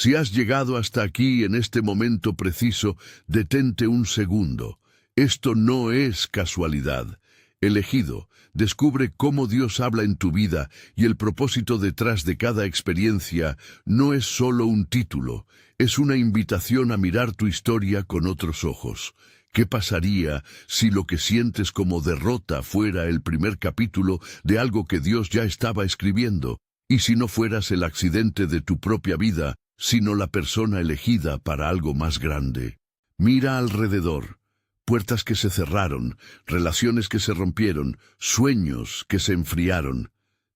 Si has llegado hasta aquí en este momento preciso, detente un segundo. Esto no es casualidad. Elegido, descubre cómo Dios habla en tu vida y el propósito detrás de cada experiencia no es solo un título, es una invitación a mirar tu historia con otros ojos. ¿Qué pasaría si lo que sientes como derrota fuera el primer capítulo de algo que Dios ya estaba escribiendo? Y si no fueras el accidente de tu propia vida, sino la persona elegida para algo más grande. Mira alrededor. Puertas que se cerraron, relaciones que se rompieron, sueños que se enfriaron.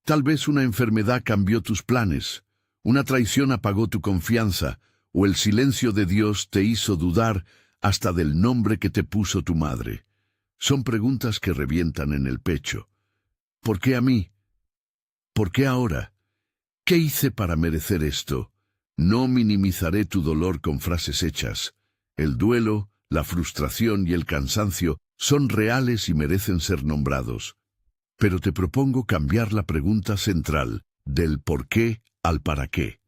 Tal vez una enfermedad cambió tus planes, una traición apagó tu confianza, o el silencio de Dios te hizo dudar hasta del nombre que te puso tu madre. Son preguntas que revientan en el pecho. ¿Por qué a mí? ¿Por qué ahora? ¿Qué hice para merecer esto? No minimizaré tu dolor con frases hechas. El duelo, la frustración y el cansancio son reales y merecen ser nombrados. Pero te propongo cambiar la pregunta central, del por qué al para qué.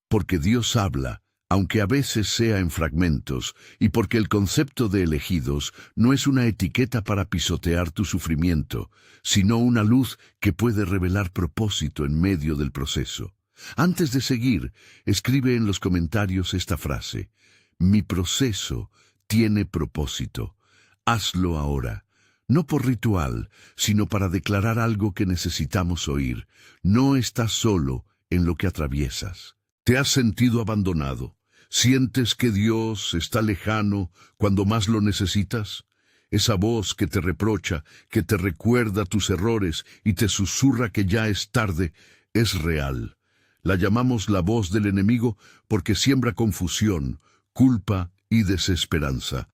Porque Dios habla, aunque a veces sea en fragmentos, y porque el concepto de elegidos no es una etiqueta para pisotear tu sufrimiento, sino una luz que puede revelar propósito en medio del proceso. Antes de seguir, escribe en los comentarios esta frase: mi proceso tiene propósito. Hazlo ahora, no por ritual, sino para declarar algo que necesitamos oír. No estás solo en lo que atraviesas. ¿Te has sentido abandonado? ¿Sientes que Dios está lejano cuando más lo necesitas? Esa voz que te reprocha, que te recuerda tus errores y te susurra que ya es tarde, es real. La llamamos la voz del enemigo porque siembra confusión, culpa y desesperanza.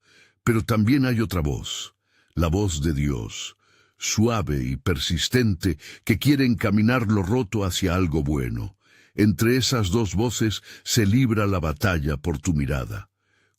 Pero también hay otra voz, la voz de Dios, suave y persistente, que quiere encaminar lo roto hacia algo bueno. Entre esas dos voces se libra la batalla por tu mirada.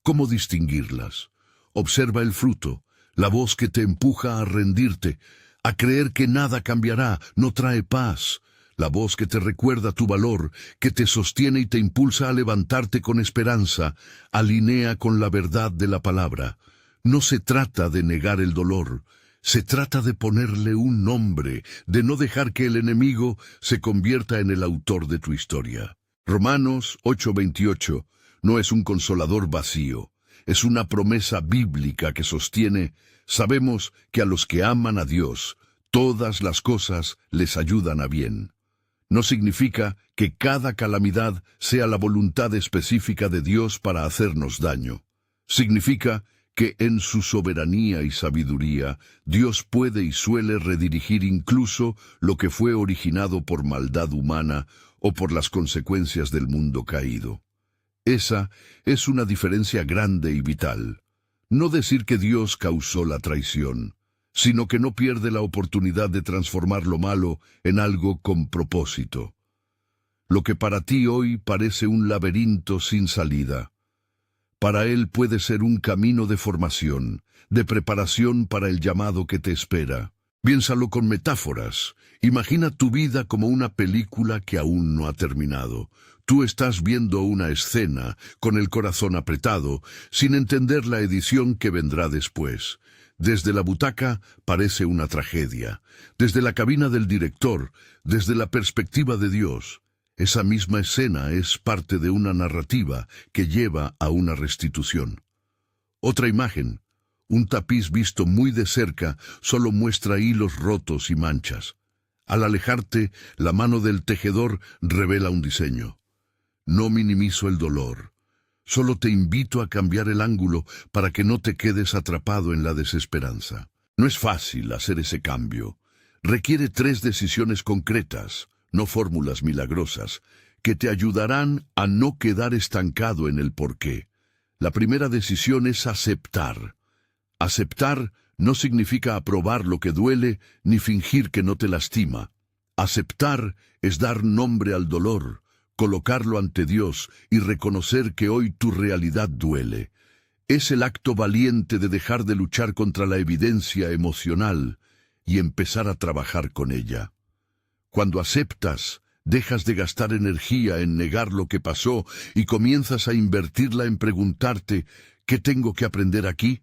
¿Cómo distinguirlas? Observa el fruto, la voz que te empuja a rendirte, a creer que nada cambiará, no trae paz. La voz que te recuerda tu valor, que te sostiene y te impulsa a levantarte con esperanza, alinea con la verdad de la palabra. No se trata de negar el dolor, se trata de ponerle un nombre, de no dejar que el enemigo se convierta en el autor de tu historia. Romanos 8:28 no es un consolador vacío, es una promesa bíblica que sostiene: sabemos que a los que aman a Dios, todas las cosas les ayudan a bien. No significa que cada calamidad sea la voluntad específica de Dios para hacernos daño. Significa que en su soberanía y sabiduría, Dios puede y suele redirigir incluso lo que fue originado por maldad humana o por las consecuencias del mundo caído. Esa es una diferencia grande y vital. No decir que Dios causó la traición, sino que no pierde la oportunidad de transformar lo malo en algo con propósito. Lo que para ti hoy parece un laberinto sin salida, para Él puede ser un camino de formación, de preparación para el llamado que te espera. Piénsalo con metáforas. Imagina tu vida como una película que aún no ha terminado. Tú estás viendo una escena, con el corazón apretado, sin entender la edición que vendrá después. Desde la butaca parece una tragedia. Desde la cabina del director, desde la perspectiva de Dios, esa misma escena es parte de una narrativa que lleva a una restitución. Otra imagen, un tapiz visto muy de cerca, solo muestra hilos rotos y manchas. Al alejarte, la mano del tejedor revela un diseño. No minimizo el dolor. Solo te invito a cambiar el ángulo para que no te quedes atrapado en la desesperanza. No es fácil hacer ese cambio. Requiere 3 decisiones concretas, no fórmulas milagrosas, que te ayudarán a no quedar estancado en el porqué. La primera decisión es aceptar. Aceptar no significa aprobar lo que duele ni fingir que no te lastima. Aceptar es dar nombre al dolor, colocarlo ante Dios y reconocer que hoy tu realidad duele. Es el acto valiente de dejar de luchar contra la evidencia emocional y empezar a trabajar con ella. Cuando aceptas, Dejas de gastar energía en negar lo que pasó y comienzas a invertirla en preguntarte, ¿qué tengo que aprender aquí?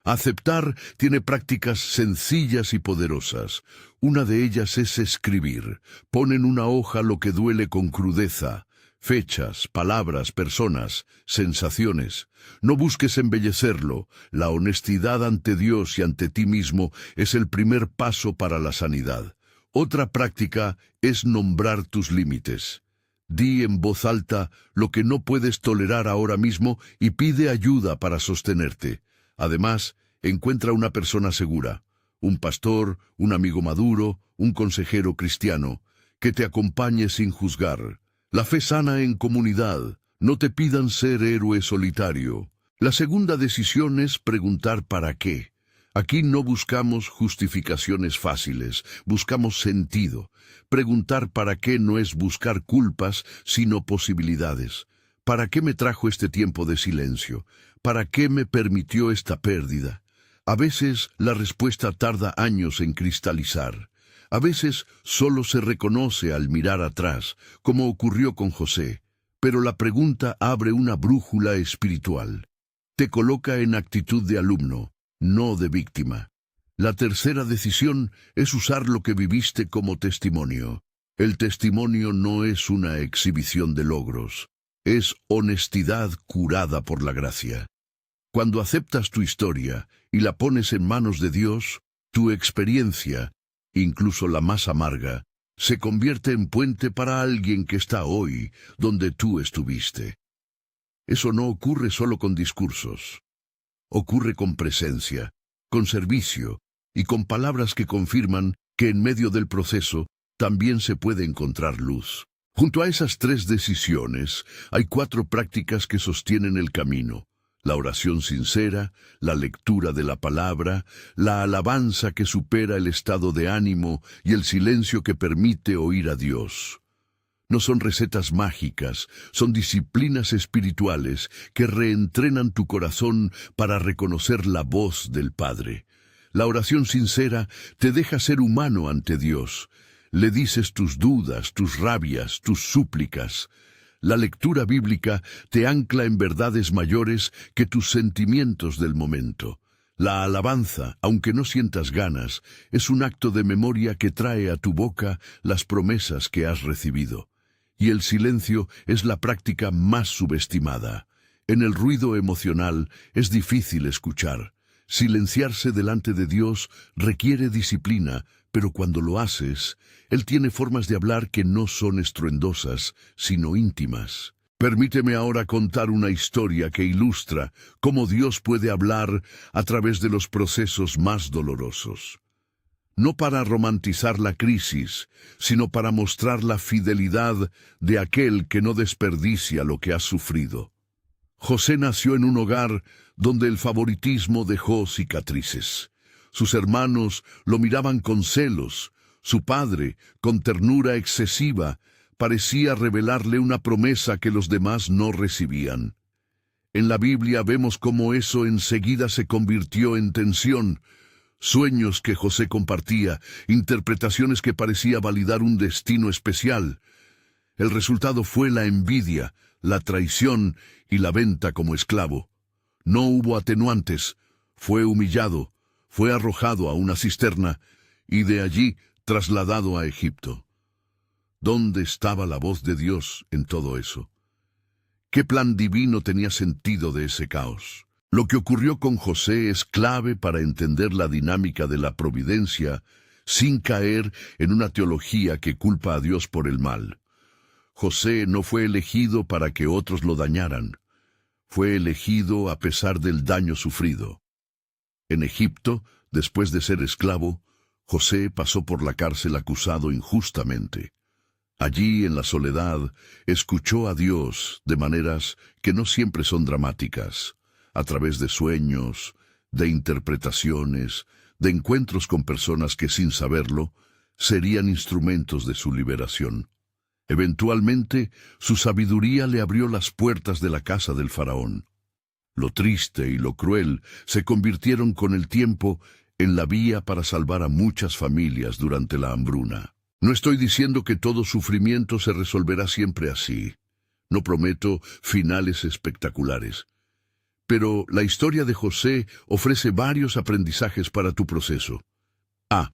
Aceptar tiene prácticas sencillas y poderosas. Una de ellas es escribir. Pon en una hoja lo que duele con crudeza. Fechas, palabras, personas, sensaciones. No busques embellecerlo. La honestidad ante Dios y ante ti mismo es el primer paso para la sanidad. Otra práctica es nombrar tus límites. Di en voz alta lo que no puedes tolerar ahora mismo y pide ayuda para sostenerte. Además, encuentra una persona segura, un pastor, un amigo maduro, un consejero cristiano, que te acompañe sin juzgar. La fe sana en comunidad. No te pidan ser héroe solitario. La segunda decisión es preguntar ¿para qué? Aquí no buscamos justificaciones fáciles, buscamos sentido. Preguntar para qué no es buscar culpas, sino posibilidades. ¿Para qué me trajo este tiempo de silencio? ¿Para qué me permitió esta pérdida? A veces la respuesta tarda años en cristalizar. A veces solo se reconoce al mirar atrás, como ocurrió con José. Pero la pregunta abre una brújula espiritual. Te coloca en actitud de alumno, no de víctima. La tercera decisión es usar lo que viviste como testimonio. El testimonio no es una exhibición de logros, es honestidad curada por la gracia. Cuando aceptas tu historia y la pones en manos de Dios, tu experiencia, incluso la más amarga, se convierte en puente para alguien que está hoy donde tú estuviste. Eso no ocurre solo con discursos. Ocurre con presencia, con servicio y con palabras que confirman que en medio del proceso también se puede encontrar luz. Junto a esas tres decisiones, hay 4 prácticas que sostienen el camino. La oración sincera, la lectura de la palabra, la alabanza que supera el estado de ánimo y el silencio que permite oír a Dios. No son recetas mágicas, son disciplinas espirituales que reentrenan tu corazón para reconocer la voz del Padre. La oración sincera te deja ser humano ante Dios. Le dices tus dudas, tus rabias, tus súplicas. La lectura bíblica te ancla en verdades mayores que tus sentimientos del momento. La alabanza, aunque no sientas ganas, es un acto de memoria que trae a tu boca las promesas que has recibido. Y el silencio es la práctica más subestimada. En el ruido emocional es difícil escuchar. Silenciarse delante de Dios requiere disciplina, pero cuando lo haces, Él tiene formas de hablar que no son estruendosas, sino íntimas. Permíteme ahora contar una historia que ilustra cómo Dios puede hablar a través de los procesos más dolorosos. No para romantizar la crisis, sino para mostrar la fidelidad de aquel que no desperdicia lo que ha sufrido. José nació en un hogar donde el favoritismo dejó cicatrices. Sus hermanos lo miraban con celos. Su padre, con ternura excesiva, parecía revelarle una promesa que los demás no recibían. En la Biblia vemos cómo eso enseguida se convirtió en tensión. Sueños que José compartía, interpretaciones que parecía validar un destino especial. El resultado fue la envidia, la traición y la venta como esclavo. No hubo atenuantes, fue humillado, fue arrojado a una cisterna y de allí trasladado a Egipto. ¿Dónde estaba la voz de Dios en todo eso? ¿Qué plan divino tenía sentido de ese caos? Lo que ocurrió con José es clave para entender la dinámica de la providencia sin caer en una teología que culpa a Dios por el mal. José no fue elegido para que otros lo dañaran. Fue elegido a pesar del daño sufrido. En Egipto, después de ser esclavo, José pasó por la cárcel acusado injustamente. Allí, en la soledad, escuchó a Dios de maneras que no siempre son dramáticas, a través de sueños, de interpretaciones, de encuentros con personas que, sin saberlo, serían instrumentos de su liberación. Eventualmente, su sabiduría le abrió las puertas de la casa del faraón. Lo triste y lo cruel se convirtieron con el tiempo en la vía para salvar a muchas familias durante la hambruna. No estoy diciendo que todo sufrimiento se resolverá siempre así. No prometo finales espectaculares. Pero la historia de José ofrece varios aprendizajes para tu proceso. A.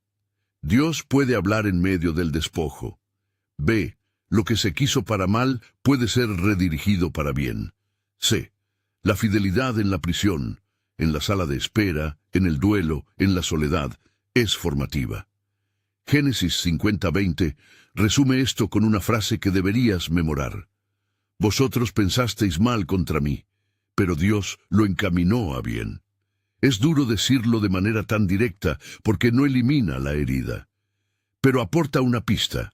Dios puede hablar en medio del despojo. B. Lo que se quiso para mal puede ser redirigido para bien. C. La fidelidad en la prisión, en la sala de espera, en el duelo, en la soledad, es formativa. Génesis 50:20 resume esto con una frase que deberías memorar. Vosotros pensasteis mal contra mí, pero Dios lo encaminó a bien. Es duro decirlo de manera tan directa porque no elimina la herida, pero aporta una pista.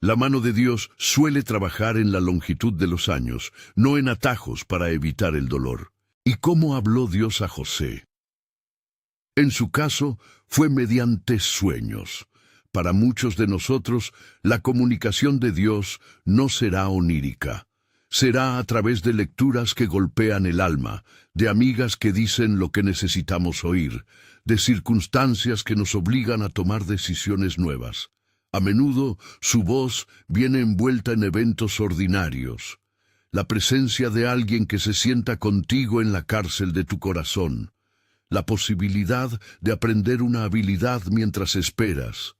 La mano de Dios suele trabajar en la longitud de los años, no en atajos para evitar el dolor. ¿Y cómo habló Dios a José? En su caso, fue mediante sueños. Para muchos de nosotros, la comunicación de Dios no será onírica. Será a través de lecturas que golpean el alma, de amigas que dicen lo que necesitamos oír, de circunstancias que nos obligan a tomar decisiones nuevas. A menudo, su voz viene envuelta en eventos ordinarios. La presencia de alguien que se sienta contigo en la cárcel de tu corazón. La posibilidad de aprender una habilidad mientras esperas.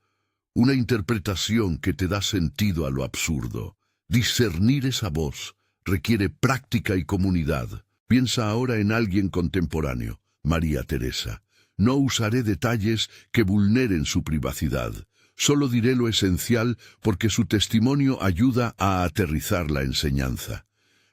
Una interpretación que te da sentido a lo absurdo. Discernir esa voz requiere práctica y comunidad. Piensa ahora en alguien contemporáneo, María Teresa. No usaré detalles que vulneren su privacidad. Solo diré lo esencial porque su testimonio ayuda a aterrizar la enseñanza.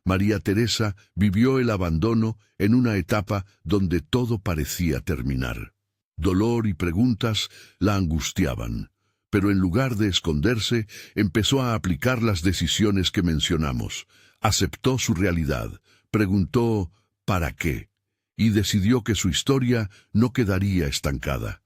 María Teresa vivió el abandono en una etapa donde todo parecía terminar. Dolor y preguntas la angustiaban, pero en lugar de esconderse, empezó a aplicar las decisiones que mencionamos. Aceptó su realidad, preguntó ¿para qué? Y decidió que su historia no quedaría estancada.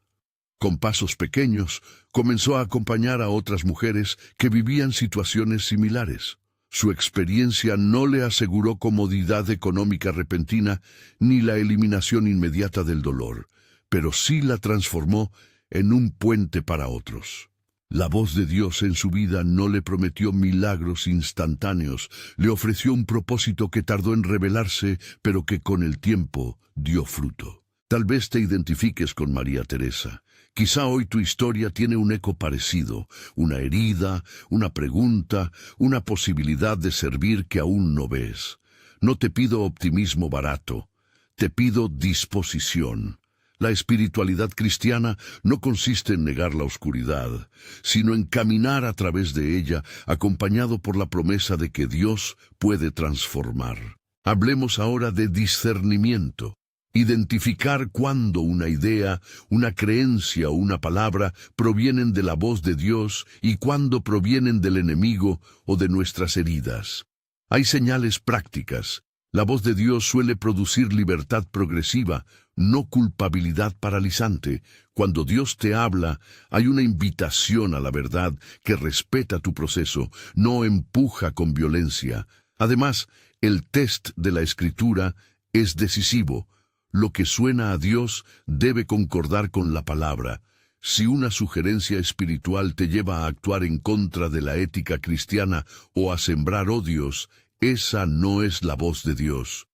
Con pasos pequeños, comenzó a acompañar a otras mujeres que vivían situaciones similares. Su experiencia no le aseguró comodidad económica repentina ni la eliminación inmediata del dolor, pero sí la transformó en un puente para otros. La voz de Dios en su vida no le prometió milagros instantáneos, le ofreció un propósito que tardó en revelarse, pero que con el tiempo dio fruto. Tal vez te identifiques con María Teresa. Quizá hoy tu historia tiene un eco parecido, una herida, una pregunta, una posibilidad de servir que aún no ves. No te pido optimismo barato, te pido disposición. La espiritualidad cristiana no consiste en negar la oscuridad, sino en caminar a través de ella, acompañado por la promesa de que Dios puede transformar. Hablemos ahora de discernimiento. Identificar cuándo una idea, una creencia o una palabra provienen de la voz de Dios y cuándo provienen del enemigo o de nuestras heridas. Hay señales prácticas. La voz de Dios suele producir libertad progresiva, no culpabilidad paralizante. Cuando Dios te habla, hay una invitación a la verdad que respeta tu proceso, no empuja con violencia. Además, el test de la Escritura es decisivo. Lo que suena a Dios debe concordar con la palabra. Si una sugerencia espiritual te lleva a actuar en contra de la ética cristiana o a sembrar odios, esa no es la voz de Dios.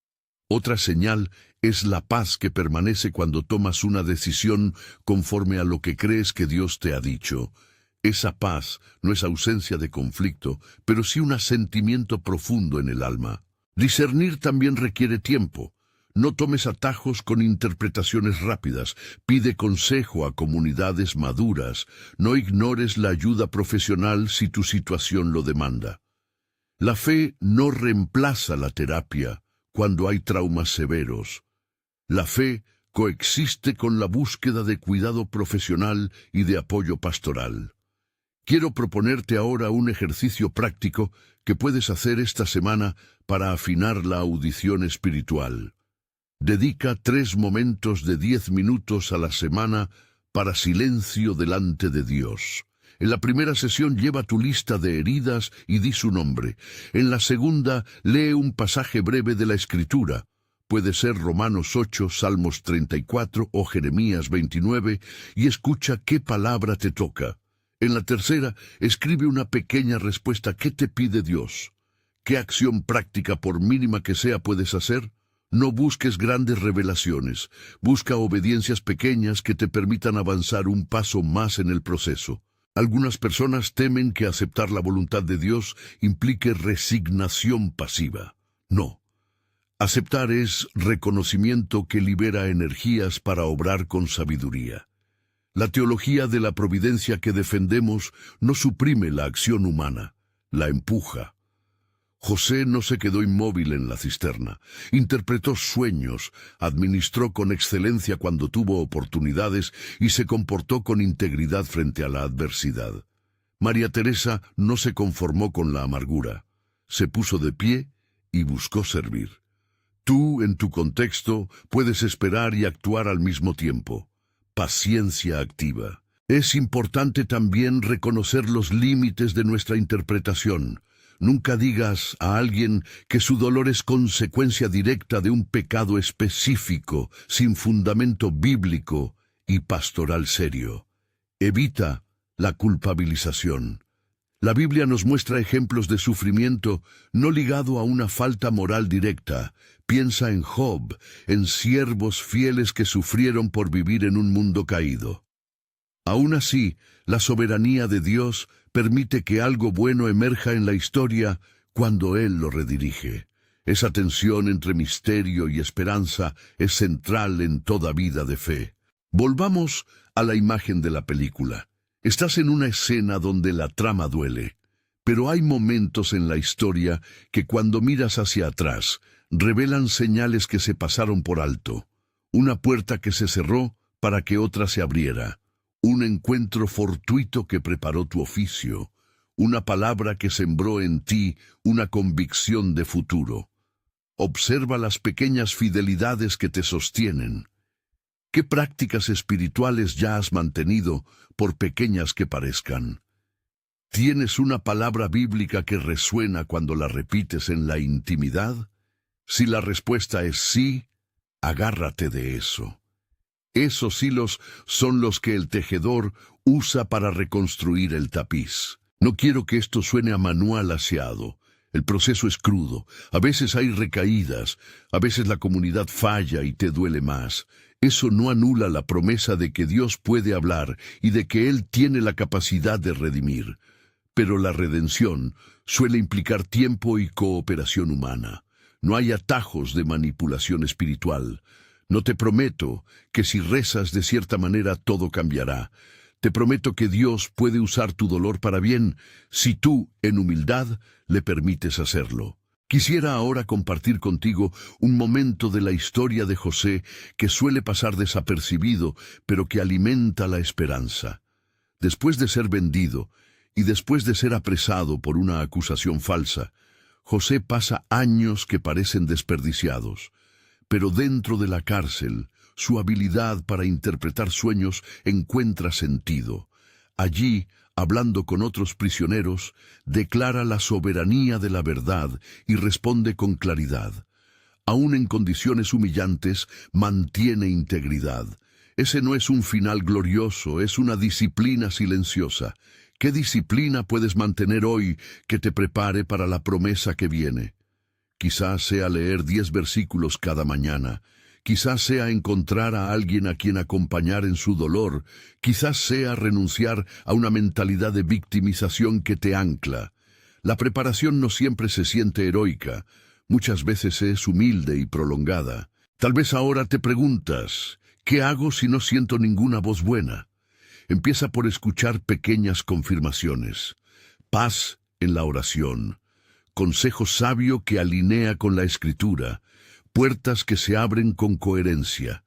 Otra señal es la paz que permanece cuando tomas una decisión conforme a lo que crees que Dios te ha dicho. Esa paz no es ausencia de conflicto, pero sí un asentimiento profundo en el alma. Discernir también requiere tiempo. No tomes atajos con interpretaciones rápidas. Pide consejo a comunidades maduras. No ignores la ayuda profesional si tu situación lo demanda. La fe no reemplaza la terapia cuando hay traumas severos. La fe coexiste con la búsqueda de cuidado profesional y de apoyo pastoral. Quiero proponerte ahora un ejercicio práctico que puedes hacer esta semana para afinar la audición espiritual. Dedica 3 momentos de 10 minutos a la semana para silencio delante de Dios. En la primera sesión lleva tu lista de heridas y di su nombre. En la segunda, lee un pasaje breve de la Escritura. Puede ser Romanos 8, Salmos 34 o Jeremías 29 y escucha qué palabra te toca. En la tercera, escribe una pequeña respuesta. ¿Qué te pide Dios? ¿Qué acción práctica, por mínima que sea, puedes hacer? No busques grandes revelaciones. Busca obediencias pequeñas que te permitan avanzar un paso más en el proceso. Algunas personas temen que aceptar la voluntad de Dios implique resignación pasiva. No. Aceptar es reconocimiento que libera energías para obrar con sabiduría. La teología de la providencia que defendemos no suprime la acción humana, la empuja. José no se quedó inmóvil en la cisterna. Interpretó sueños, administró con excelencia cuando tuvo oportunidades y se comportó con integridad frente a la adversidad. María Teresa no se conformó con la amargura. Se puso de pie y buscó servir. Tú, en tu contexto, puedes esperar y actuar al mismo tiempo. Paciencia activa. Es importante también reconocer los límites de nuestra interpretación. Nunca digas a alguien que su dolor es consecuencia directa de un pecado específico, sin fundamento bíblico y pastoral serio. Evita la culpabilización. La Biblia nos muestra ejemplos de sufrimiento no ligado a una falta moral directa. Piensa en Job, en siervos fieles que sufrieron por vivir en un mundo caído. Aún así, la soberanía de Dios permite que algo bueno emerja en la historia cuando Él lo redirige. Esa tensión entre misterio y esperanza es central en toda vida de fe. Volvamos a la imagen de la película. Estás en una escena donde la trama duele, pero hay momentos en la historia que cuando miras hacia atrás, revelan señales que se pasaron por alto. Una puerta que se cerró para que otra se abriera. Un encuentro fortuito que preparó tu oficio, una palabra que sembró en ti una convicción de futuro. Observa las pequeñas fidelidades que te sostienen. ¿Qué prácticas espirituales ya has mantenido, por pequeñas que parezcan? ¿Tienes una palabra bíblica que resuena cuando la repites en la intimidad? Si la respuesta es sí, agárrate de eso. Esos hilos son los que el tejedor usa para reconstruir el tapiz. No quiero que esto suene a manual aseado. El proceso es crudo. A veces hay recaídas. A veces la comunidad falla y te duele más. Eso no anula la promesa de que Dios puede hablar y de que Él tiene la capacidad de redimir. Pero la redención suele implicar tiempo y cooperación humana. No hay atajos de manipulación espiritual. No te prometo que si rezas de cierta manera todo cambiará. Te prometo que Dios puede usar tu dolor para bien si tú, en humildad, le permites hacerlo. Quisiera ahora compartir contigo un momento de la historia de José que suele pasar desapercibido, pero que alimenta la esperanza. Después de ser vendido y después de ser apresado por una acusación falsa, José pasa años que parecen desperdiciados. Pero dentro de la cárcel, su habilidad para interpretar sueños encuentra sentido. Allí, hablando con otros prisioneros, declara la soberanía de la verdad y responde con claridad. Aún en condiciones humillantes, mantiene integridad. Ese no es un final glorioso, es una disciplina silenciosa. ¿Qué disciplina puedes mantener hoy que te prepare para la promesa que viene? Quizás sea leer 10 versículos cada mañana. Quizás sea encontrar a alguien a quien acompañar en su dolor. Quizás sea renunciar a una mentalidad de victimización que te ancla. La preparación no siempre se siente heroica. Muchas veces es humilde y prolongada. Tal vez ahora te preguntas, ¿qué hago si no siento ninguna voz buena? Empieza por escuchar pequeñas confirmaciones. Paz en la oración. Consejo sabio que alinea con la Escritura, puertas que se abren con coherencia.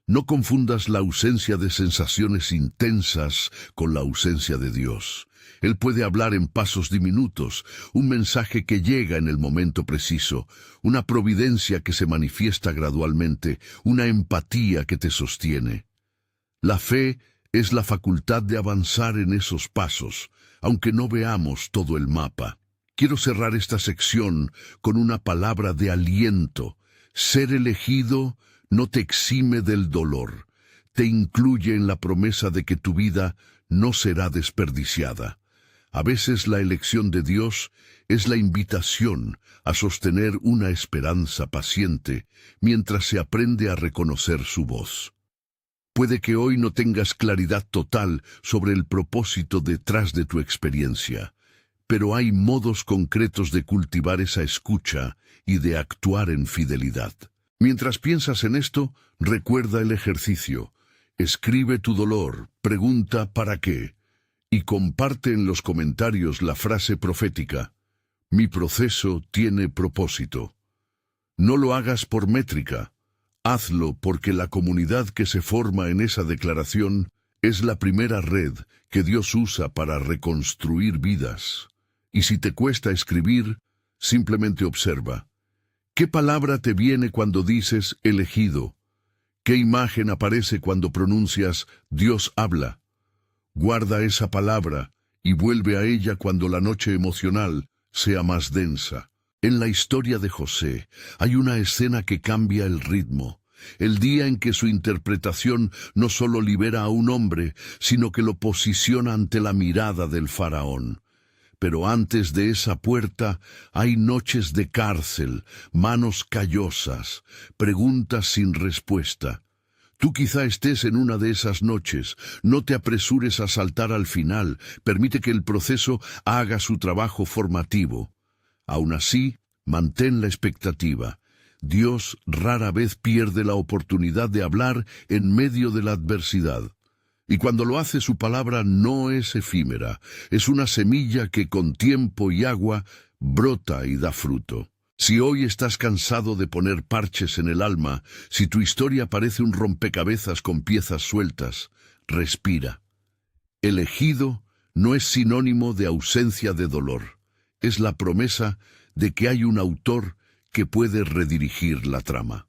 No confundas la ausencia de sensaciones intensas con la ausencia de Dios. Él puede hablar en pasos diminutos, un mensaje que llega en el momento preciso, una providencia que se manifiesta gradualmente, una empatía que te sostiene. La fe es la facultad de avanzar en esos pasos, aunque no veamos todo el mapa. Quiero cerrar esta sección con una palabra de aliento. Ser elegido no te exime del dolor, te incluye en la promesa de que tu vida no será desperdiciada. A veces la elección de Dios es la invitación a sostener una esperanza paciente mientras se aprende a reconocer su voz. Puede que hoy no tengas claridad total sobre el propósito detrás de tu experiencia, pero hay modos concretos de cultivar esa escucha y de actuar en fidelidad. Mientras piensas en esto, recuerda el ejercicio. Escribe tu dolor, pregunta ¿para qué? Y comparte en los comentarios la frase profética: mi proceso tiene propósito. No lo hagas por métrica. Hazlo porque la comunidad que se forma en esa declaración es la primera red que Dios usa para reconstruir vidas. Y si te cuesta escribir, simplemente observa. ¿Qué palabra te viene cuando dices elegido? ¿Qué imagen aparece cuando pronuncias Dios habla? Guarda esa palabra y vuelve a ella cuando la noche emocional sea más densa. En la historia de José hay una escena que cambia el ritmo. El día en que su interpretación no solo libera a un hombre, sino que lo posiciona ante la mirada del faraón. Pero antes de esa puerta hay noches de cárcel, manos callosas, preguntas sin respuesta. Tú quizá estés en una de esas noches. No te apresures a saltar al final. Permite que el proceso haga su trabajo formativo. Aún así, mantén la expectativa. Dios rara vez pierde la oportunidad de hablar en medio de la adversidad. Y cuando lo hace, su palabra no es efímera. Es una semilla que con tiempo y agua brota y da fruto. Si hoy estás cansado de poner parches en el alma, si tu historia parece un rompecabezas con piezas sueltas, respira. Elegido no es sinónimo de ausencia de dolor. Es la promesa de que hay un autor que puede redirigir la trama.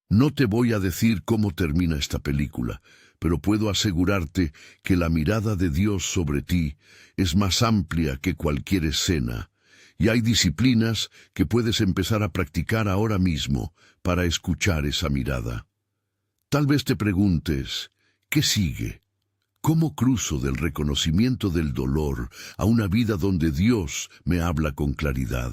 No te voy a decir cómo termina esta película, pero puedo asegurarte que la mirada de Dios sobre ti es más amplia que cualquier escena. Y hay disciplinas que puedes empezar a practicar ahora mismo para escuchar esa mirada. Tal vez te preguntes, ¿qué sigue? ¿Cómo cruzo del reconocimiento del dolor a una vida donde Dios me habla con claridad?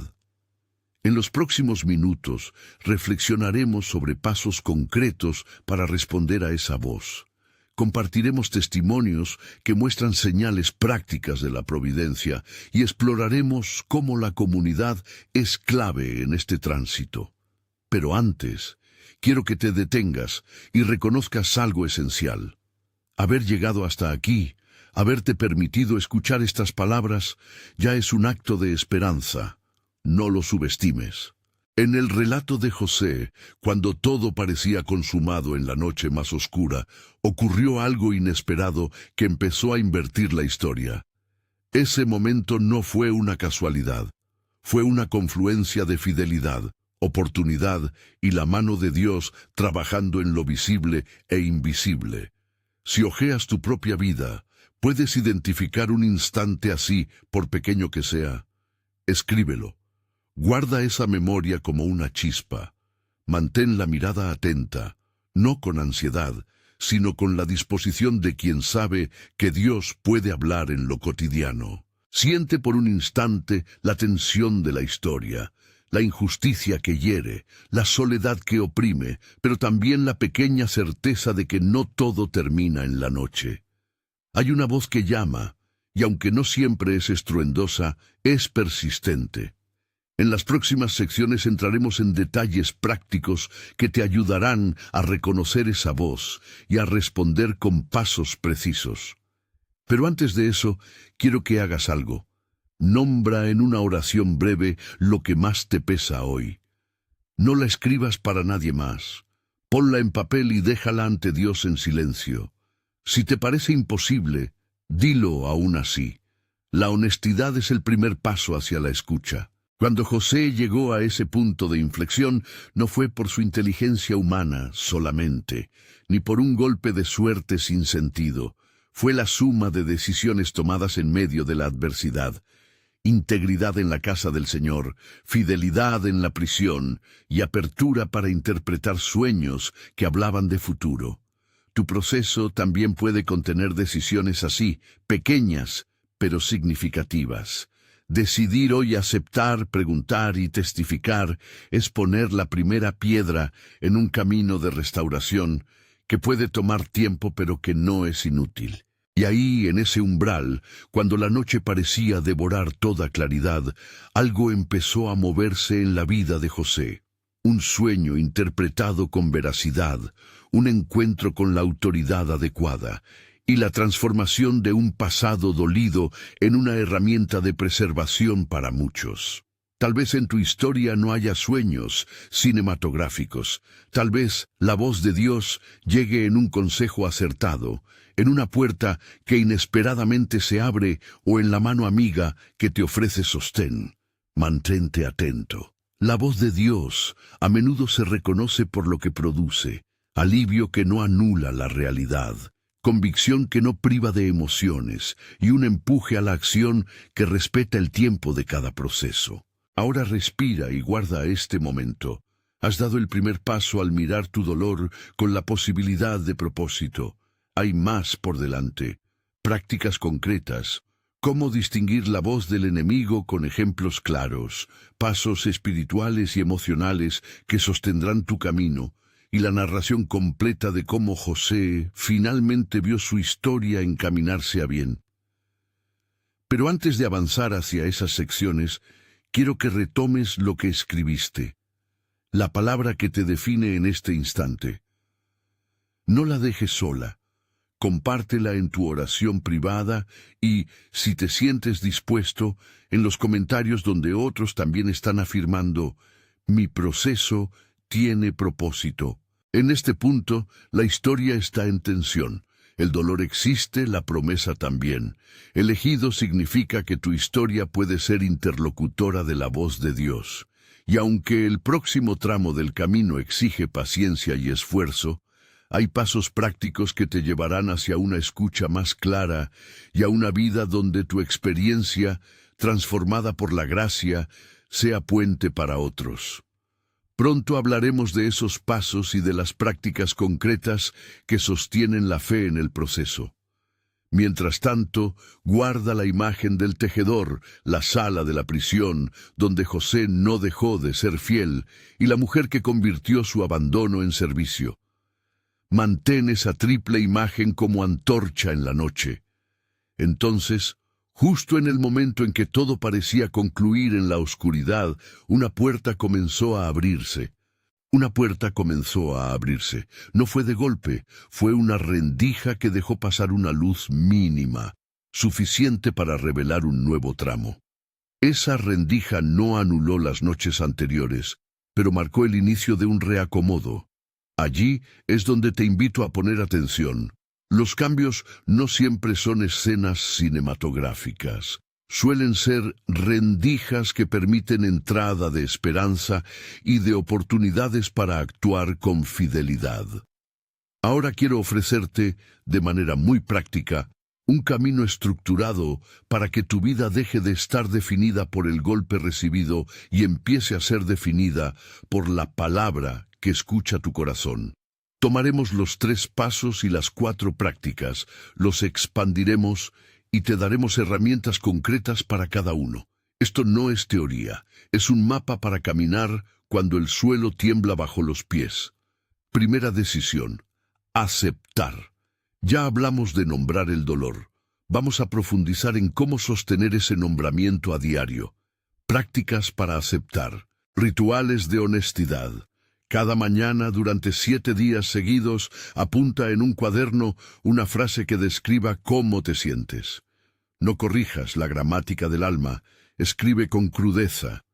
En los próximos minutos reflexionaremos sobre pasos concretos para responder a esa voz. Compartiremos testimonios que muestran señales prácticas de la providencia y exploraremos cómo la comunidad es clave en este tránsito. Pero antes, quiero que te detengas y reconozcas algo esencial. Haber llegado hasta aquí, haberte permitido escuchar estas palabras, ya es un acto de esperanza. No lo subestimes. En el relato de José, cuando todo parecía consumado en la noche más oscura, ocurrió algo inesperado que empezó a invertir la historia. Ese momento no fue una casualidad, fue una confluencia de fidelidad, oportunidad y la mano de Dios trabajando en lo visible e invisible. Si hojeas tu propia vida, puedes identificar un instante así, por pequeño que sea. Escríbelo. Guarda esa memoria como una chispa. Mantén la mirada atenta, no con ansiedad, sino con la disposición de quien sabe que Dios puede hablar en lo cotidiano. Siente por un instante la tensión de la historia, la injusticia que hiere, la soledad que oprime, pero también la pequeña certeza de que no todo termina en la noche. Hay una voz que llama, y aunque no siempre es estruendosa, es persistente. En las próximas secciones entraremos en detalles prácticos que te ayudarán a reconocer esa voz y a responder con pasos precisos. Pero antes de eso, quiero que hagas algo. Nombra en una oración breve lo que más te pesa hoy. No la escribas para nadie más. Ponla en papel y déjala ante Dios en silencio. Si te parece imposible, dilo aún así. La honestidad es el primer paso hacia la escucha. Cuando José llegó a ese punto de inflexión, no fue por su inteligencia humana solamente, ni por un golpe de suerte sin sentido. Fue la suma de decisiones tomadas en medio de la adversidad. Integridad en la casa del Señor, fidelidad en la prisión y apertura para interpretar sueños que hablaban de futuro. Tu proceso también puede contener decisiones así, pequeñas, pero significativas. Decidir hoy aceptar, preguntar y testificar es poner la primera piedra en un camino de restauración que puede tomar tiempo pero que no es inútil. Y ahí, en ese umbral, cuando la noche parecía devorar toda claridad, algo empezó a moverse en la vida de José. Un sueño interpretado con veracidad, un encuentro con la autoridad adecuada, y la transformación de un pasado dolido en una herramienta de preservación para muchos. Tal vez en tu historia no haya sueños cinematográficos. Tal vez la voz de Dios llegue en un consejo acertado, en una puerta que inesperadamente se abre o en la mano amiga que te ofrece sostén. Mantente atento. La voz de Dios a menudo se reconoce por lo que produce, alivio que no anula la realidad, convicción que no priva de emociones y un empuje a la acción que respeta el tiempo de cada proceso. Ahora respira y guarda este momento. Has dado el primer paso al mirar tu dolor con la posibilidad de propósito. Hay más por delante. Prácticas concretas. Cómo distinguir la voz del enemigo con ejemplos claros. Pasos espirituales y emocionales que sostendrán tu camino. Y la narración completa de cómo José finalmente vio su historia encaminarse a bien. Pero antes de avanzar hacia esas secciones, quiero que retomes lo que escribiste, la palabra que te define en este instante. No la dejes sola, compártela en tu oración privada y, si te sientes dispuesto, en los comentarios donde otros también están afirmando, mi proceso tiene propósito. En este punto, la historia está en tensión. El dolor existe, la promesa también. Elegido significa que tu historia puede ser interlocutora de la voz de Dios. Y aunque el próximo tramo del camino exige paciencia y esfuerzo, hay pasos prácticos que te llevarán hacia una escucha más clara y a una vida donde tu experiencia, transformada por la gracia, sea puente para otros. Pronto hablaremos de esos pasos y de las prácticas concretas que sostienen la fe en el proceso. Mientras tanto, guarda la imagen del tejedor, la sala de la prisión, donde José no dejó de ser fiel, y la mujer que convirtió su abandono en servicio. Mantén esa triple imagen como antorcha en la noche. Entonces, justo en el momento en que todo parecía concluir en la oscuridad, una puerta comenzó a abrirse. Una puerta comenzó a abrirse. No fue de golpe, fue una rendija que dejó pasar una luz mínima, suficiente para revelar un nuevo tramo. Esa rendija no anuló las noches anteriores, pero marcó el inicio de un reacomodo. Allí es donde te invito a poner atención. Los cambios no siempre son escenas cinematográficas. Suelen ser rendijas que permiten entrada de esperanza y de oportunidades para actuar con fidelidad. Ahora quiero ofrecerte, de manera muy práctica, un camino estructurado para que tu vida deje de estar definida por el golpe recibido y empiece a ser definida por la palabra que escucha tu corazón. Tomaremos los 3 pasos y las 4 prácticas, los expandiremos y te daremos herramientas concretas para cada uno. Esto no es teoría, es un mapa para caminar cuando el suelo tiembla bajo los pies. Primera decisión: aceptar. Ya hablamos de nombrar el dolor. Vamos a profundizar en cómo sostener ese nombramiento a diario. Prácticas para aceptar. Rituales de honestidad. Cada mañana, durante 7 días seguidos, apunta en un cuaderno una frase que describa cómo te sientes. No corrijas la gramática del alma, escribe con crudeza.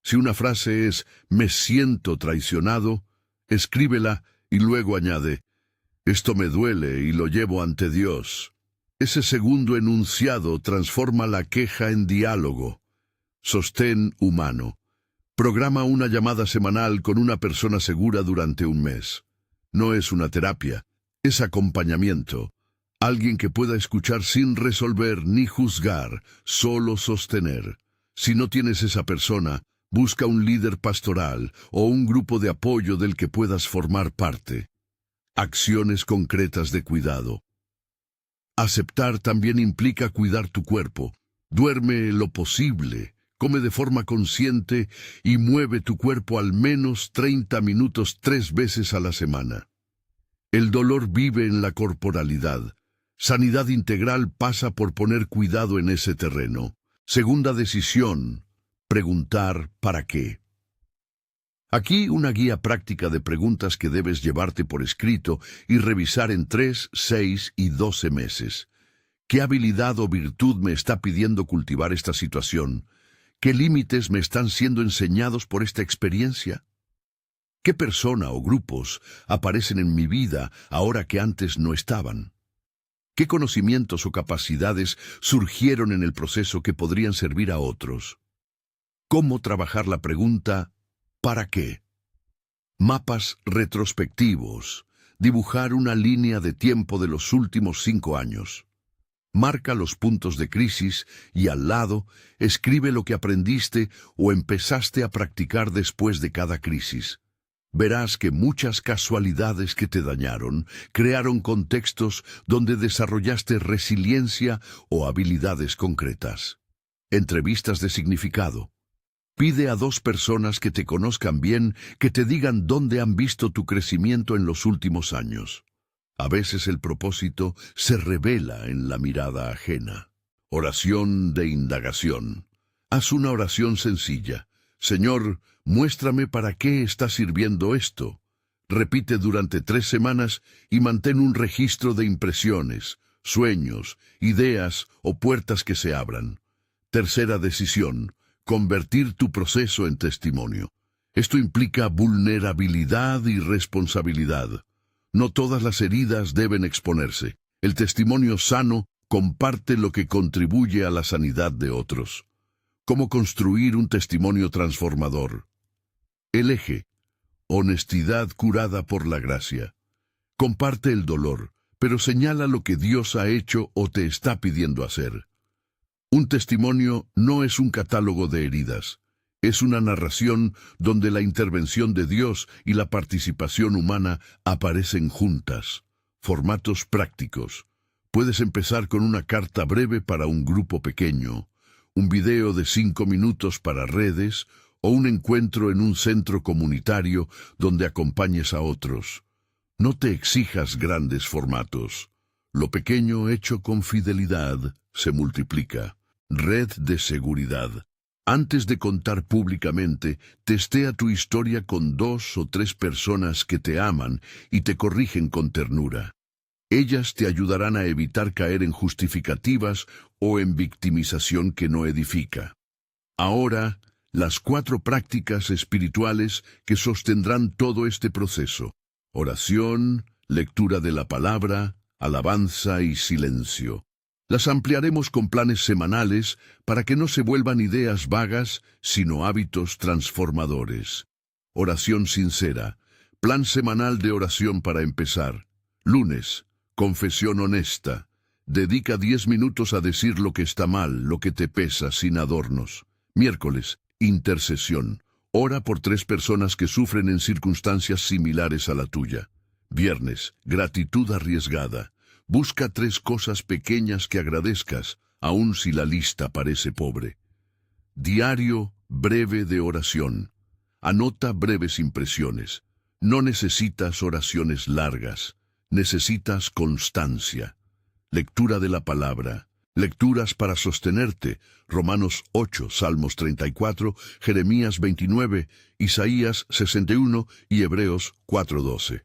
Si una frase es «me siento traicionado», escríbela y luego añade «esto me duele y lo llevo ante Dios». Ese segundo enunciado transforma la queja en diálogo. Sostén humano. Programa una llamada semanal con una persona segura durante un mes. No es una terapia, es acompañamiento. Alguien que pueda escuchar sin resolver ni juzgar, solo sostener. Si no tienes esa persona, busca un líder pastoral o un grupo de apoyo del que puedas formar parte. Acciones concretas de cuidado. Aceptar también implica cuidar tu cuerpo. Duerme lo posible, come de forma consciente y mueve tu cuerpo al menos 30 minutos 3 veces a la semana. El dolor vive en la corporalidad. Sanidad integral pasa por poner cuidado en ese terreno. Segunda decisión, preguntar ¿para qué? Aquí una guía práctica de preguntas que debes llevarte por escrito y revisar en 3, 6 y 12 meses. ¿Qué habilidad o virtud me está pidiendo cultivar esta situación? ¿Qué límites me están siendo enseñados por esta experiencia? ¿Qué persona o grupos aparecen en mi vida ahora que antes no estaban? ¿Qué conocimientos o capacidades surgieron en el proceso que podrían servir a otros? ¿Cómo trabajar la pregunta ¿para qué? Mapas retrospectivos. Dibujar una línea de tiempo de los últimos 5 años. Marca los puntos de crisis y al lado escribe lo que aprendiste o empezaste a practicar después de cada crisis. Verás que muchas casualidades que te dañaron crearon contextos donde desarrollaste resiliencia o habilidades concretas. Entrevistas de significado. Pide a 2 personas que te conozcan bien que te digan dónde han visto tu crecimiento en los últimos años. A veces el propósito se revela en la mirada ajena. Oración de indagación. Haz una oración sencilla. Señor, muéstrame para qué está sirviendo esto. Repite durante 3 semanas y mantén un registro de impresiones, sueños, ideas o puertas que se abran. Tercera decisión. Convertir tu proceso en testimonio. Esto implica vulnerabilidad y responsabilidad. No todas las heridas deben exponerse. El testimonio sano comparte lo que contribuye a la sanidad de otros. ¿Cómo construir un testimonio transformador? El eje. Honestidad curada por la gracia. Comparte el dolor, pero señala lo que Dios ha hecho o te está pidiendo hacer. Un testimonio no es un catálogo de heridas. Es una narración donde la intervención de Dios y la participación humana aparecen juntas. Formatos prácticos. Puedes empezar con una carta breve para un grupo pequeño, un video de 5 minutos para redes o un encuentro en un centro comunitario donde acompañes a otros. No te exijas grandes formatos. Lo pequeño hecho con fidelidad se multiplica. Red de seguridad. Antes de contar públicamente, testea tu historia con 2 o 3 personas que te aman y te corrigen con ternura. Ellas te ayudarán a evitar caer en justificativas o en victimización que no edifica. Ahora, las 4 prácticas espirituales que sostendrán todo este proceso. Oración, lectura de la palabra, alabanza y silencio. Las ampliaremos con planes semanales para que no se vuelvan ideas vagas, sino hábitos transformadores. Oración sincera. Plan semanal de oración para empezar. Lunes. Confesión honesta. Dedica 10 minutos a decir lo que está mal, lo que te pesa, sin adornos. Miércoles. Intercesión. Ora por 3 personas que sufren en circunstancias similares a la tuya. Viernes. Gratitud arriesgada. Busca 3 cosas pequeñas que agradezcas, aun si la lista parece pobre. Diario breve de oración. Anota breves impresiones. No necesitas oraciones largas, necesitas constancia. Lectura de la palabra. Lecturas para sostenerte. Romanos 8, Salmos 34, Jeremías 29, Isaías 61 y Hebreos 4:12.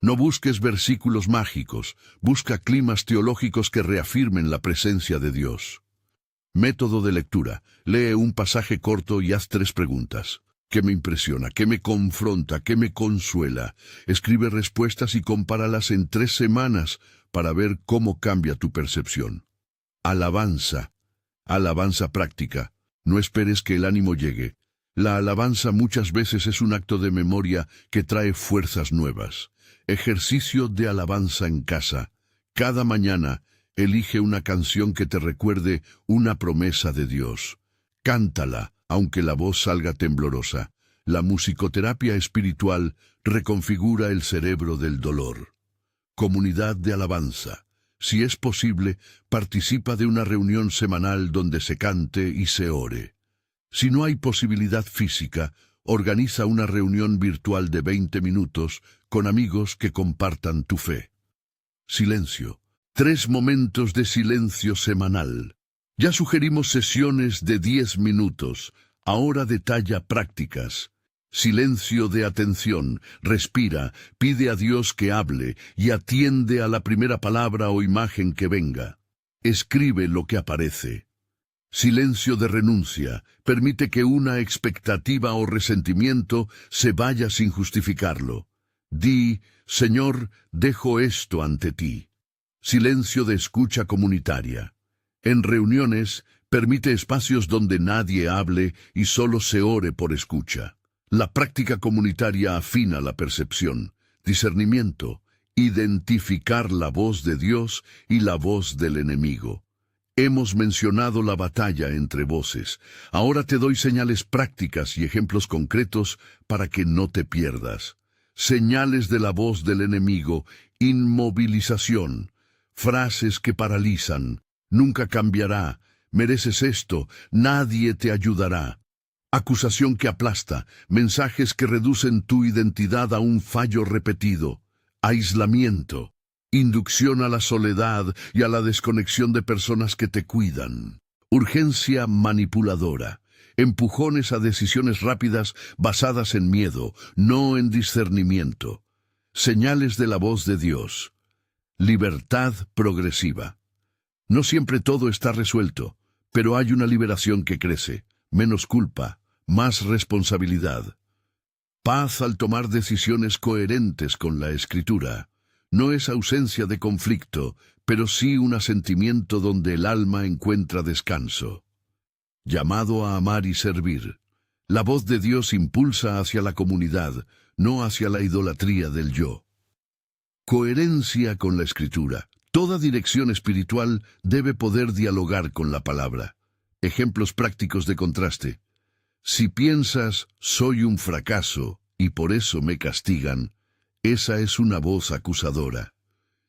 No busques versículos mágicos, busca climas teológicos que reafirmen la presencia de Dios. Método de lectura. Lee un pasaje corto y haz 3 preguntas. ¿Qué me impresiona? ¿Qué me confronta? ¿Qué me consuela? Escribe respuestas y compáralas en 3 semanas para ver cómo cambia tu percepción. Alabanza. Alabanza práctica. No esperes que el ánimo llegue. La alabanza muchas veces es un acto de memoria que trae fuerzas nuevas. Ejercicio de alabanza en casa. Cada mañana, elige una canción que te recuerde una promesa de Dios. Cántala, aunque la voz salga temblorosa. La musicoterapia espiritual reconfigura el cerebro del dolor. Comunidad de alabanza. Si es posible, participa de una reunión semanal donde se cante y se ore. Si no hay posibilidad física, organiza una reunión virtual de 20 minutos con amigos que compartan tu fe. Silencio. 3 momentos de silencio semanal. Ya sugerimos sesiones de 10 minutos. Ahora detalla prácticas. Silencio de atención. Respira, pide a Dios que hable y atiende a la primera palabra o imagen que venga. Escribe lo que aparece. Silencio de renuncia. Permite que una expectativa o resentimiento se vaya sin justificarlo. Di, Señor, dejo esto ante ti. Silencio de escucha comunitaria. En reuniones, permite espacios donde nadie hable y solo se ore por escucha. La práctica comunitaria afina la percepción, discernimiento, identificar la voz de Dios y la voz del enemigo. Hemos mencionado la batalla entre voces. Ahora te doy señales prácticas y ejemplos concretos para que no te pierdas. Señales de la voz del enemigo, inmovilización, frases que paralizan, nunca cambiará, mereces esto, nadie te ayudará. Acusación que aplasta, mensajes que reducen tu identidad a un fallo repetido, aislamiento, inducción a la soledad y a la desconexión de personas que te cuidan, urgencia manipuladora, empujones a decisiones rápidas basadas en miedo, no en discernimiento, señales de la voz de Dios, libertad progresiva. No siempre todo está resuelto, pero hay una liberación que crece. Menos culpa, más responsabilidad. Paz al tomar decisiones coherentes con la Escritura. No es ausencia de conflicto, pero sí un asentimiento donde el alma encuentra descanso. Llamado a amar y servir. La voz de Dios impulsa hacia la comunidad, no hacia la idolatría del yo. Coherencia con la Escritura. Toda dirección espiritual debe poder dialogar con la palabra. Ejemplos prácticos de contraste. Si piensas, soy un fracaso, y por eso me castigan, esa es una voz acusadora.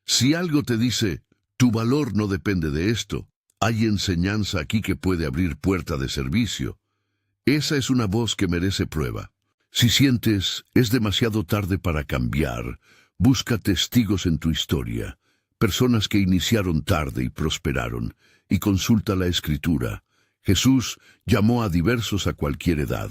Si algo te dice, tu valor no depende de esto, hay enseñanza aquí que puede abrir puerta de servicio, esa es una voz que merece prueba. Si sientes, es demasiado tarde para cambiar, busca testigos en tu historia, personas que iniciaron tarde y prosperaron, y consulta la Escritura. Jesús llamó a diversos a cualquier edad.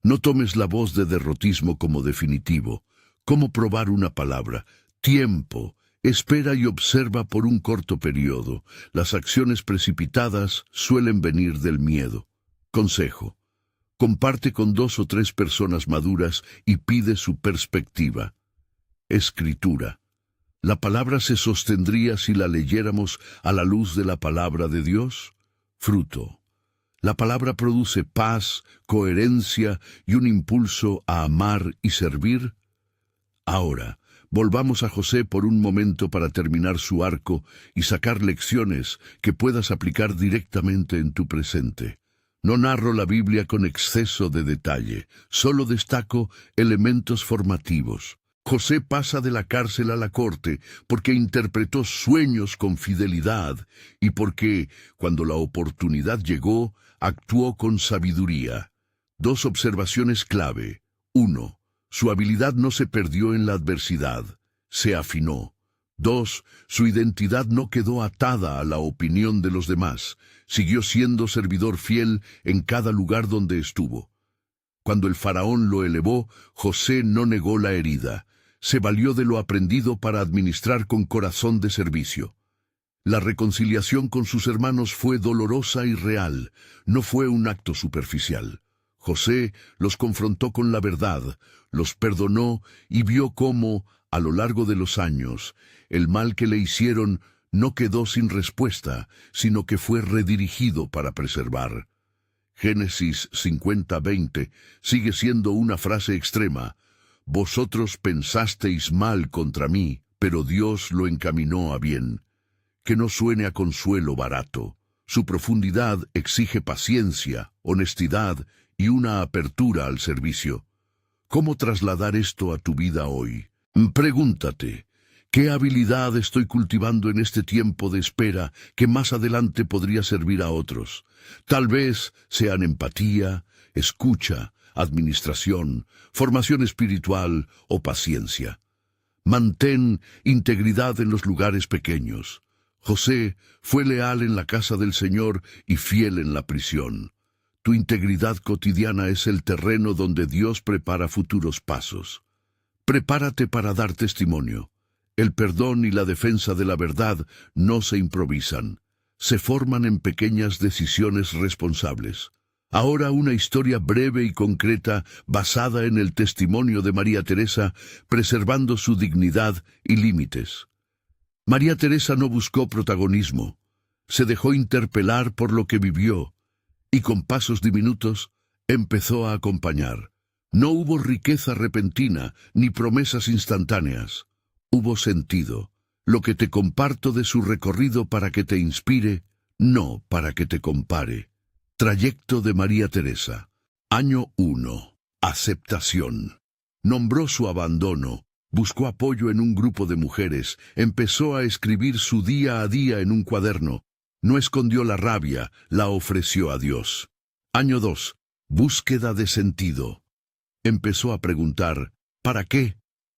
No tomes la voz de derrotismo como definitivo. ¿Cómo probar una palabra? Tiempo. Espera y observa por un corto periodo. Las acciones precipitadas suelen venir del miedo. Consejo. Comparte con 2 o 3 personas maduras y pide su perspectiva. Escritura. ¿La palabra se sostendría si la leyéramos a la luz de la palabra de Dios? Fruto. La palabra produce paz, coherencia y un impulso a amar y servir. Ahora, volvamos a José por un momento para terminar su arco y sacar lecciones que puedas aplicar directamente en tu presente. No narro la Biblia con exceso de detalle, solo destaco elementos formativos. José pasa de la cárcel a la corte porque interpretó sueños con fidelidad y porque, cuando la oportunidad llegó, actuó con sabiduría. 2 observaciones clave. 1. Su habilidad no se perdió en la adversidad, se afinó. 2. Su identidad no quedó atada a la opinión de los demás, siguió siendo servidor fiel en cada lugar donde estuvo. Cuando el faraón lo elevó, José no negó la herida, se valió de lo aprendido para administrar con corazón de servicio. La reconciliación con sus hermanos fue dolorosa y real, no fue un acto superficial. José los confrontó con la verdad, los perdonó y vio cómo, a lo largo de los años, el mal que le hicieron no quedó sin respuesta, sino que fue redirigido para preservar. Génesis 50:20 sigue siendo una frase extrema. Vosotros pensasteis mal contra mí, pero Dios lo encaminó a bien. Que no suene a consuelo barato. Su profundidad exige paciencia, honestidad y una apertura al servicio. ¿Cómo trasladar esto a tu vida hoy? Pregúntate, ¿Qué habilidad estoy cultivando en este tiempo de espera que más adelante podría servir a otros? Tal vez sean empatía, escucha, administración, formación espiritual o paciencia. Mantén integridad en los lugares pequeños. José fue leal en la casa del Señor y fiel en la prisión. Tu integridad cotidiana es el terreno donde Dios prepara futuros pasos. Prepárate para dar testimonio. El perdón y la defensa de la verdad no se improvisan. Se forman en pequeñas decisiones responsables. Ahora una historia breve y concreta basada en el testimonio de María Teresa, preservando su dignidad y límites. María Teresa no buscó protagonismo. Se dejó interpelar por lo que vivió y con pasos diminutos empezó a acompañar. No hubo riqueza repentina ni promesas instantáneas. Hubo sentido. Lo que te comparto de su recorrido para que te inspire, no para que te compare. Trayecto de María Teresa. Año 1. Aceptación. Nombró su abandono, buscó apoyo en un grupo de mujeres, empezó a escribir su día a día en un cuaderno. No escondió la rabia, la ofreció a Dios. Año 2. Búsqueda de sentido. Empezó a preguntar, ¿para qué?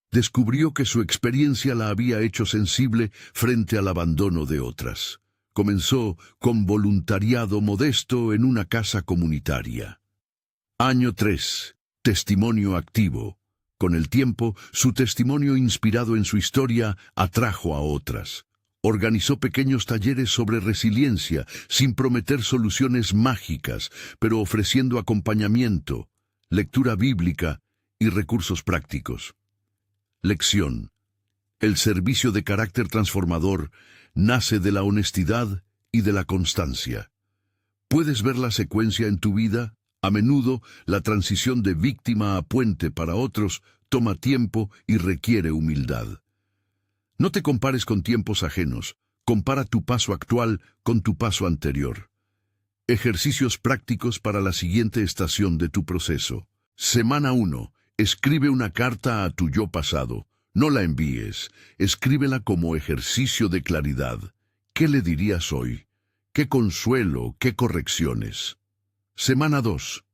Descubrió que su experiencia la había hecho sensible frente al abandono de otras. Comenzó con voluntariado modesto en una casa comunitaria. Año 3. Testimonio activo. Con el tiempo, su testimonio inspirado en su historia atrajo a otras. Organizó pequeños talleres sobre resiliencia, sin prometer soluciones mágicas, pero ofreciendo acompañamiento, lectura bíblica y recursos prácticos. Lección. El servicio de carácter transformador nace de la honestidad y de la constancia. ¿Puedes ver la secuencia en tu vida? A menudo, la transición de víctima a puente para otros toma tiempo y requiere humildad. No te compares con tiempos ajenos. Compara tu paso actual con tu paso anterior. Ejercicios prácticos para la siguiente estación de tu proceso. Semana 1. Escribe una carta a tu yo pasado. No la envíes. Escríbela como ejercicio de claridad. ¿Qué le dirías hoy? ¿Qué consuelo? ¿Qué correcciones? Semana 2.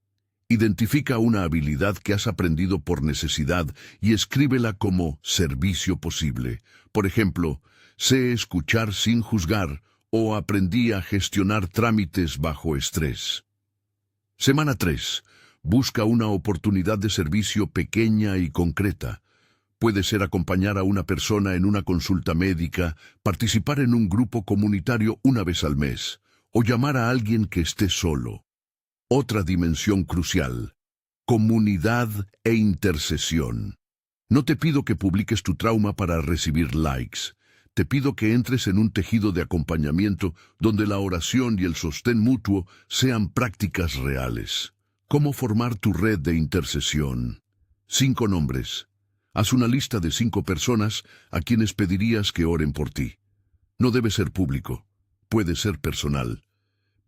Identifica una habilidad que has aprendido por necesidad y escríbela como servicio posible. Por ejemplo, sé escuchar sin juzgar o aprendí a gestionar trámites bajo estrés. Semana 3. Busca una oportunidad de servicio pequeña y concreta. Puede ser acompañar a una persona en una consulta médica, participar en un grupo comunitario una vez al mes, o llamar a alguien que esté solo. Otra dimensión crucial: comunidad e intercesión. No te pido que publiques tu trauma para recibir likes. Te pido que entres en un tejido de acompañamiento donde la oración y el sostén mutuo sean prácticas reales. ¿Cómo formar tu red de intercesión? 5 nombres. Haz una lista de 5 personas a quienes pedirías que oren por ti. No debe ser público. Puede ser personal.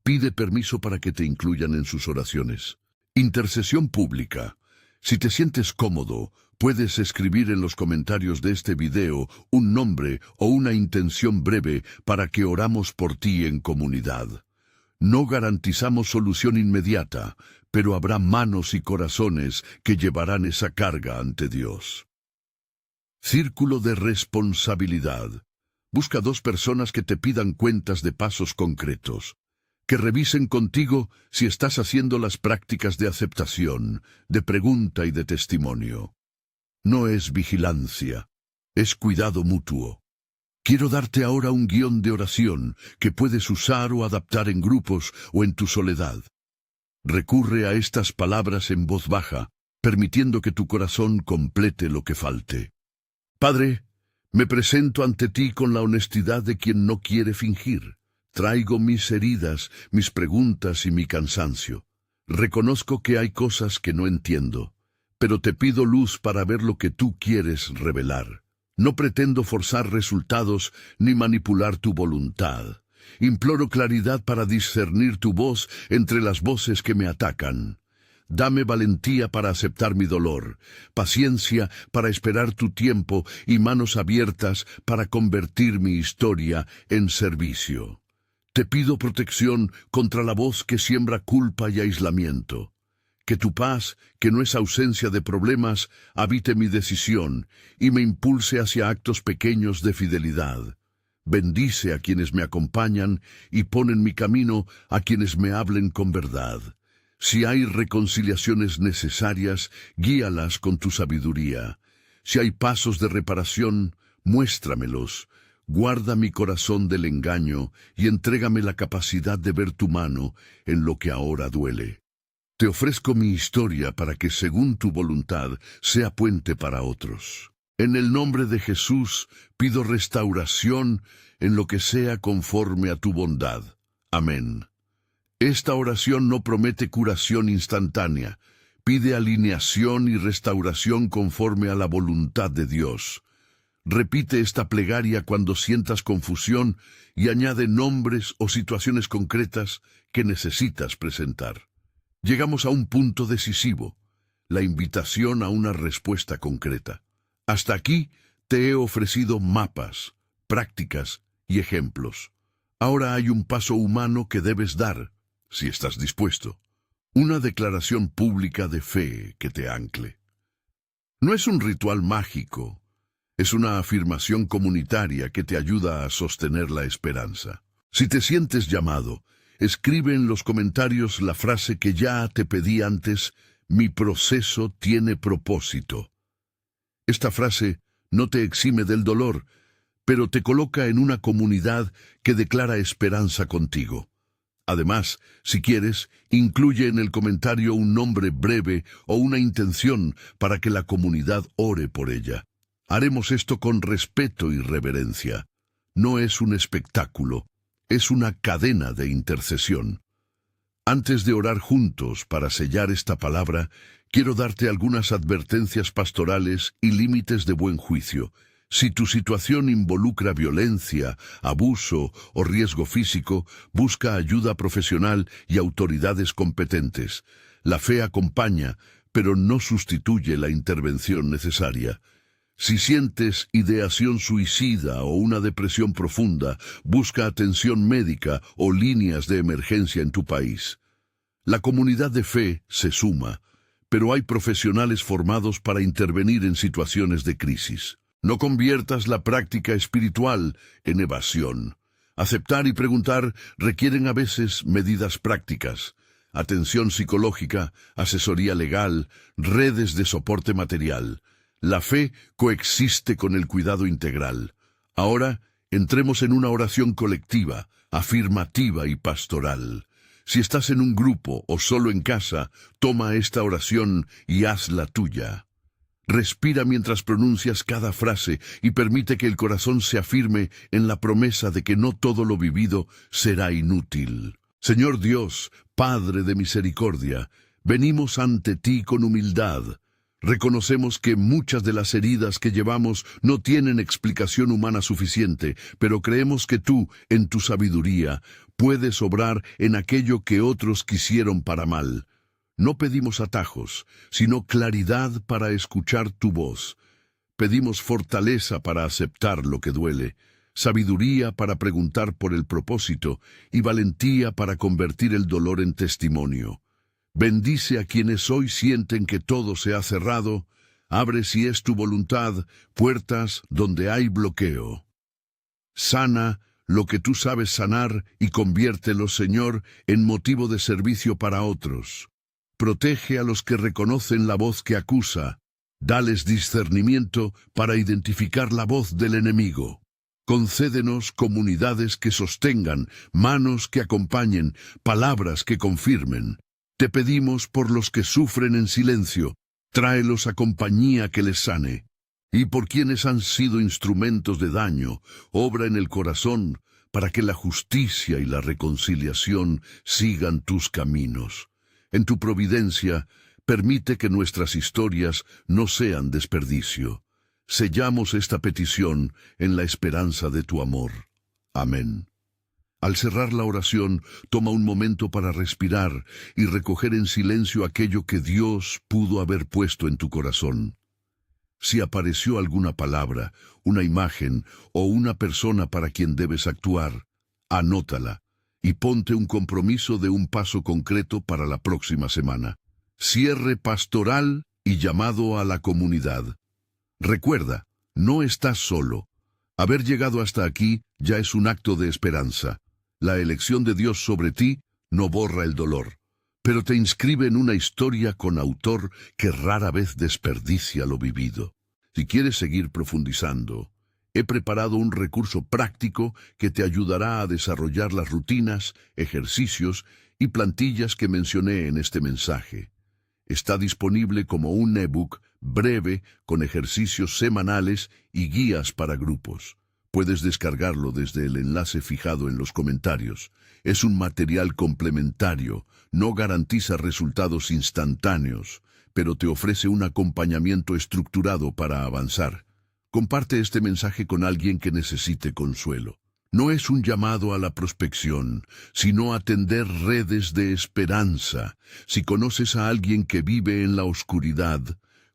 Pide permiso para que te incluyan en sus oraciones. Intercesión pública. Si te sientes cómodo, puedes escribir en los comentarios de este video un nombre o una intención breve para que oramos por ti en comunidad. No garantizamos solución inmediata, pero habrá manos y corazones que llevarán esa carga ante Dios. Círculo de responsabilidad. Busca 2 personas que te pidan cuentas de pasos concretos, que revisen contigo si estás haciendo las prácticas de aceptación, de pregunta y de testimonio. No es vigilancia, es cuidado mutuo. Quiero darte ahora un guión de oración que puedes usar o adaptar en grupos o en tu soledad. Recurre a estas palabras en voz baja, permitiendo que tu corazón complete lo que falte. Padre, me presento ante ti con la honestidad de quien no quiere fingir. Traigo mis heridas, mis preguntas y mi cansancio. Reconozco que hay cosas que no entiendo, pero te pido luz para ver lo que tú quieres revelar. No pretendo forzar resultados ni manipular tu voluntad. Imploro claridad para discernir tu voz entre las voces que me atacan. Dame valentía para aceptar mi dolor, paciencia para esperar tu tiempo y manos abiertas para convertir mi historia en servicio. Te pido protección contra la voz que siembra culpa y aislamiento. Que tu paz, que no es ausencia de problemas, habite mi decisión y me impulse hacia actos pequeños de fidelidad. Bendice a quienes me acompañan y pon en mi camino a quienes me hablen con verdad. Si hay reconciliaciones necesarias, guíalas con tu sabiduría. Si hay pasos de reparación, muéstramelos. Guarda mi corazón del engaño y entrégame la capacidad de ver tu mano en lo que ahora duele. Te ofrezco mi historia para que, según tu voluntad, sea puente para otros. En el nombre de Jesús, pido restauración en lo que sea conforme a tu bondad. Amén. Esta oración no promete curación instantánea. Pide alineación y restauración conforme a la voluntad de Dios. Repite esta plegaria cuando sientas confusión y añade nombres o situaciones concretas que necesitas presentar. Llegamos a un punto decisivo, la invitación a una respuesta concreta. Hasta aquí te he ofrecido mapas, prácticas y ejemplos. Ahora hay un paso humano que debes dar, si estás dispuesto. Una declaración pública de fe que te ancle. No es un ritual mágico, es una afirmación comunitaria que te ayuda a sostener la esperanza. Si te sientes llamado, escribe en los comentarios la frase que ya te pedí antes: mi proceso tiene propósito. Esta frase no te exime del dolor, pero te coloca en una comunidad que declara esperanza contigo. Además, si quieres, incluye en el comentario un nombre breve o una intención para que la comunidad ore por ella. Haremos esto con respeto y reverencia. No es un espectáculo, es una cadena de intercesión. Antes de orar juntos para sellar esta palabra, quiero darte algunas advertencias pastorales y límites de buen juicio. Si tu situación involucra violencia, abuso o riesgo físico, busca ayuda profesional y autoridades competentes. La fe acompaña, pero no sustituye la intervención necesaria. Si sientes ideación suicida o una depresión profunda, busca atención médica o líneas de emergencia en tu país. La comunidad de fe se suma, pero hay profesionales formados para intervenir en situaciones de crisis. No conviertas la práctica espiritual en evasión. Aceptar y preguntar requieren a veces medidas prácticas, atención psicológica, asesoría legal, redes de soporte material. La fe coexiste con el cuidado integral. Ahora, entremos en una oración colectiva, afirmativa y pastoral. Si estás en un grupo o solo en casa, toma esta oración y hazla tuya. Respira mientras pronuncias cada frase y permite que el corazón se afirme en la promesa de que no todo lo vivido será inútil. Señor Dios, Padre de misericordia, venimos ante ti con humildad. Reconocemos que muchas de las heridas que llevamos no tienen explicación humana suficiente, pero creemos que tú, en tu sabiduría, puedes obrar en aquello que otros quisieron para mal. No pedimos atajos, sino claridad para escuchar tu voz. Pedimos fortaleza para aceptar lo que duele, sabiduría para preguntar por el propósito y valentía para convertir el dolor en testimonio. Bendice a quienes hoy sienten que todo se ha cerrado. Abre, si es tu voluntad, puertas donde hay bloqueo. Sana lo que tú sabes sanar y conviértelo, Señor, en motivo de servicio para otros. Protege a los que reconocen la voz que acusa. Dales discernimiento para identificar la voz del enemigo. Concédenos comunidades que sostengan, manos que acompañen, palabras que confirmen. Te pedimos por los que sufren en silencio, tráelos a compañía que les sane. Y por quienes han sido instrumentos de daño, obra en el corazón para que la justicia y la reconciliación sigan tus caminos. En tu providencia, permite que nuestras historias no sean desperdicio. Sellamos esta petición en la esperanza de tu amor. Amén. Al cerrar la oración, toma un momento para respirar y recoger en silencio aquello que Dios pudo haber puesto en tu corazón. Si apareció alguna palabra, una imagen o una persona para quien debes actuar, anótala y ponte un compromiso de un paso concreto para la próxima semana. Cierre pastoral y llamado a la comunidad. Recuerda, no estás solo. Haber llegado hasta aquí ya es un acto de esperanza. La elección de Dios sobre ti no borra el dolor, pero te inscribe en una historia con autor que rara vez desperdicia lo vivido. Si quieres seguir profundizando, he preparado un recurso práctico que te ayudará a desarrollar las rutinas, ejercicios y plantillas que mencioné en este mensaje. Está disponible como un ebook breve con ejercicios semanales y guías para grupos. Puedes descargarlo desde el enlace fijado en los comentarios. Es un material complementario, no garantiza resultados instantáneos, pero te ofrece un acompañamiento estructurado para avanzar. Comparte este mensaje con alguien que necesite consuelo. No es un llamado a la prospección, sino a tender redes de esperanza. Si conoces a alguien que vive en la oscuridad,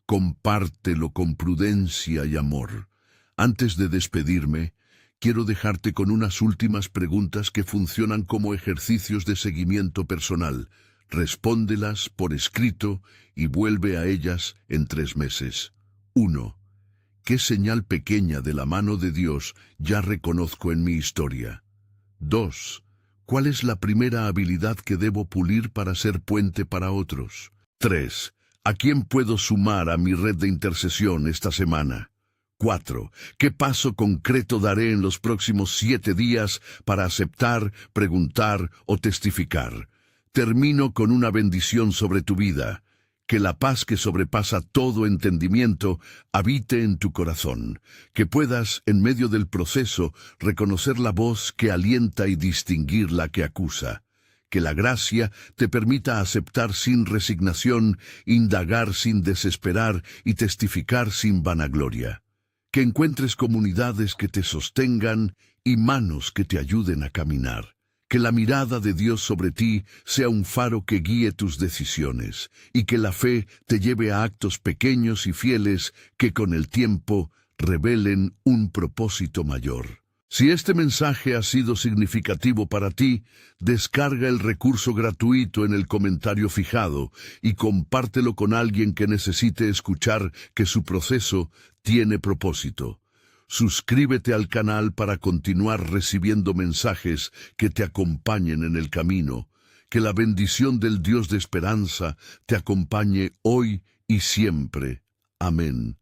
compártelo con prudencia y amor. Antes de despedirme, quiero dejarte con unas últimas preguntas que funcionan como ejercicios de seguimiento personal. Respóndelas por escrito y vuelve a ellas en 3 meses. 1. ¿Qué señal pequeña de la mano de Dios ya reconozco en mi historia? 2. ¿Cuál es la primera habilidad que debo pulir para ser puente para otros? 3. ¿A quién puedo sumar a mi red de intercesión esta semana? 4. ¿Qué paso concreto daré en los próximos 7 días para aceptar, preguntar o testificar? Termino con una bendición sobre tu vida. Que la paz que sobrepasa todo entendimiento habite en tu corazón. Que puedas, en medio del proceso, reconocer la voz que alienta y distinguir la que acusa. Que la gracia te permita aceptar sin resignación, indagar sin desesperar y testificar sin vanagloria. Que encuentres comunidades que te sostengan y manos que te ayuden a caminar. Que la mirada de Dios sobre ti sea un faro que guíe tus decisiones, y que la fe te lleve a actos pequeños y fieles que con el tiempo revelen un propósito mayor. Si este mensaje ha sido significativo para ti, descarga el recurso gratuito en el comentario fijado y compártelo con alguien que necesite escuchar que su proceso tiene propósito. Suscríbete al canal para continuar recibiendo mensajes que te acompañen en el camino. Que la bendición del Dios de esperanza te acompañe hoy y siempre. Amén.